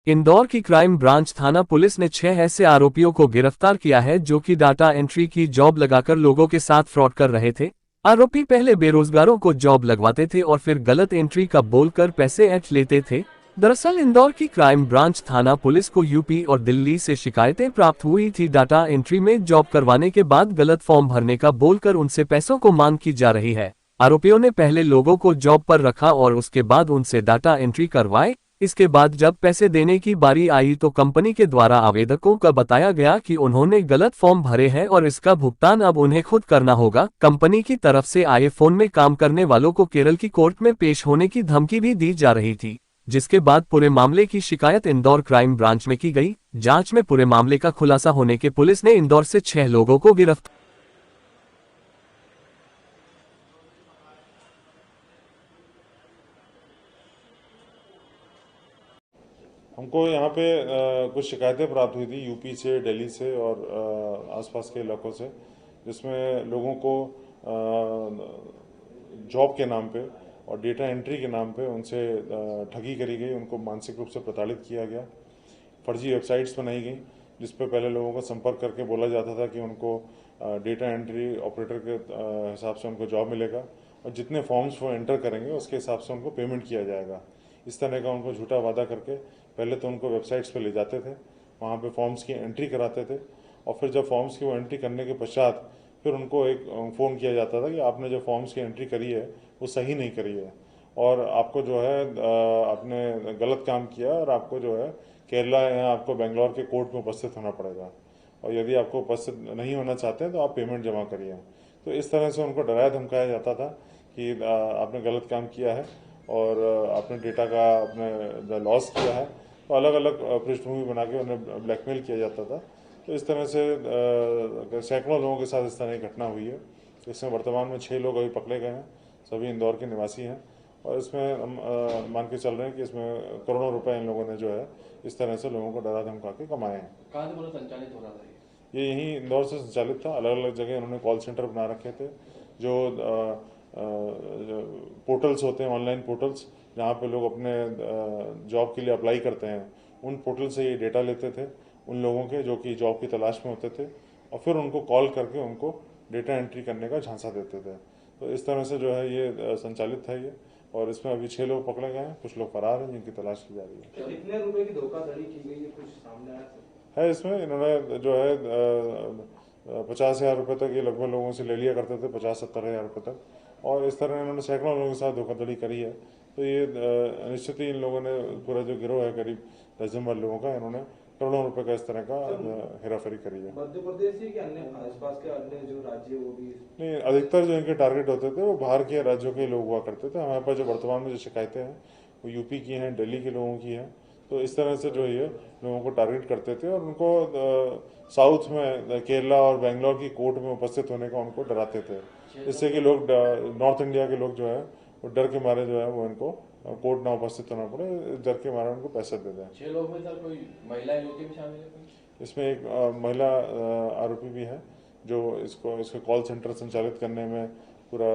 इंदौर की crime branch थाना police ने 6 ऐसे आरोपियों को गिरफ्तार किया है जो कि डाटा एंट्री की जॉब लगाकर लोगों के साथ फ्रॉड कर रहे थे। आरोपी पहले बेरोजगारों को जॉब लगवाते थे और फिर गलत एंट्री का बोलकर पैसे ऐंठ लेते थे। दरअसल इंदौर की क्राइम ब्रांच थाना पुलिस को यूपी और दिल्ली से शिकायतें प्राप्त हुई थी। डाटा एंट्री में जॉब करवाने के बाद गलत फॉर्म भरने का बोलकर उनसे पैसों को मांग की जा रही है। आरोपियों ने पहले लोगों को जॉब पर रखा और उसके बाद उनसे डाटा एंट्री करवाए। इसके बाद जब पैसे देने की बारी आई तो कंपनी के द्वारा आवेदकों का बताया गया कि उन्होंने गलत फॉर्म भरे हैं और इसका भुगतान अब उन्हें खुद करना होगा। कंपनी की तरफ से आए फोन में काम करने वालों को केरल की कोर्ट में पेश होने की धमकी भी दी जा रही थी, जिसके बाद पूरे मामले की शिकायत इंदौर क्राइम ब्रांच में की गई। जांच में पूरे मामले का खुलासा होने के पुलिस ने इंदौर से 6 लोगों को गिरफ्तार। हमको यहाँ पे कुछ शिकायतें प्राप्त हुई थी यूपी से, दिल्ली से और आसपास के इलाकों से, जिसमें लोगों को जॉब के नाम पे और डेटा एंट्री के नाम पे उनसे ठगी करी गई, उनको मानसिक रूप से प्रताड़ित किया गया। फर्जी वेबसाइट्स बनाई गई जिस पे पहले लोगों को संपर्क करके बोला जाता था कि उनको डेटा एंट्री ऑपरेटर के हिसाब से उनको जॉब मिलेगा और जितने फॉर्म्स वो एंटर करेंगे उसके हिसाब से उनको पेमेंट किया जाएगा। इस तरह का उनको झूठा वादा करके पहले तो उनको वेबसाइट्स पे ले जाते थे, वहाँ पे फॉर्म्स की एंट्री कराते थे और फिर जब फॉर्म्स की वो एंट्री करने के पश्चात फिर उनको एक फ़ोन किया जाता था कि आपने जो फॉर्म्स की एंट्री करी है वो सही नहीं करी है और आपको जो है आपने गलत काम किया और आपको जो है केरला या आपको बेंगलोर के कोर्ट में उपस्थित होना पड़ेगा और यदि आपको उपस्थित नहीं होना चाहते हैं तो आप पेमेंट जमा करिए। तो इस तरह से उनको डराया धमकाया जाता था कि आपने गलत काम किया है और आपने डेटा का आपने लॉस किया है। तो अलग अलग पृष्ठभूमि बना के उन्हें ब्लैकमेल किया जाता था। तो इस तरह से सैकड़ों लोगों के साथ इस तरह की घटना हुई है। इसमें वर्तमान में 6 लोग अभी पकड़े गए हैं, सभी इंदौर के निवासी हैं और इसमें हम मान के चल रहे हैं कि इसमें करोड़ों रुपए इन लोगों ने जो है इस तरह से लोगों को डरा धमका के कमाए हैं। कहाँ से पूरा संचालित हो रहा था ये यहीं इंदौर से संचालित था। अलग अलग जगह इन्होंने कॉल सेंटर बना रखे थे, जो पोर्टल्स होते हैं, ऑनलाइन पोर्टल्स जहाँ पे लोग अपने जॉब के लिए अप्लाई करते हैं, उन पोर्टल से ये डेटा लेते थे उन लोगों के जो कि जॉब की तलाश में होते थे और फिर उनको कॉल करके उनको डेटा एंट्री करने का झांसा देते थे। तो इस तरह से जो है ये संचालित है ये, और इसमें अभी 6 लोग पकड़े गए हैं, कुछ लोग फरार हैं जिनकी तलाश की जा रही है। कितने रुपए की धोखाधड़ी की गई है, कुछ सामने आया है इसमें इन्होंने जो है 50,000 रुपये तक ये लगभग लोगों से ले लिया करते थे, 50-70 हज़ार रुपये तक, और इस तरह इन्होंने सैकड़ों लोगों के साथ धोखाधड़ी करी है। तो ये निश्चित ही इन लोगों ने पूरा जो गिरोह है करीब दर्जन भर लोगों का, इन्होंने करोड़ों रुपए का इस तरह का हेराफेरी करी है। मध्य प्रदेश के अन्य आसपास के अन्य जो राज्य वो भी नहीं, अधिकतर जो इनके टारगेट होते थे वो बाहर के राज्यों के लोग हुआ करते थे। हमारे पास जो वर्तमान में जो शिकायतें हैं वो यूपी की हैं, दिल्ली के लोगों की हैं। तो इस तरह से जो ये लोगों को टारगेट करते थे और उनको साउथ में केरला और बेंगलोर की कोर्ट में उपस्थित होने का उनको डराते थे, जिससे कि लोग नॉर्थ इंडिया के लोग जो है वो डर के मारे जो है वो इनको कोर्ट ना उपस्थित होना पड़े, डर के मारे उनको पैसे दे दें। 6 लोग में सर कोई महिला युवती भी शामिल है? इसमें एक महिला आरोपी भी है जो इसके कॉल सेंटर संचालित करने में पूरा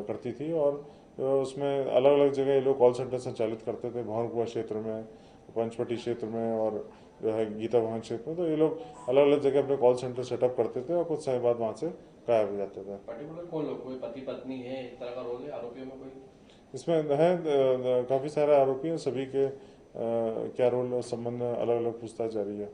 करती थी और उसमें अलग अलग जगह ये लोग कॉल सेंटर संचालित करते थे, भवनकुआ क्षेत्र में, पंचवटी क्षेत्र में और जो है गीता भवन क्षेत्र में। तो ये लोग अलग अलग जगह अपने कॉल सेंटर सेटअप करते थे और कुछ समय बाद वहाँ से गायब हो जाते थे। पर्टिकुलर कौन लोग, कोई पति पत्नी है, इस तरह का रोल है आरोपियों में कोई? इसमें है काफ़ी सारे आरोपी हैं, सभी के क्या रोल संबंध में अलग अलग पूछताछ जारी है।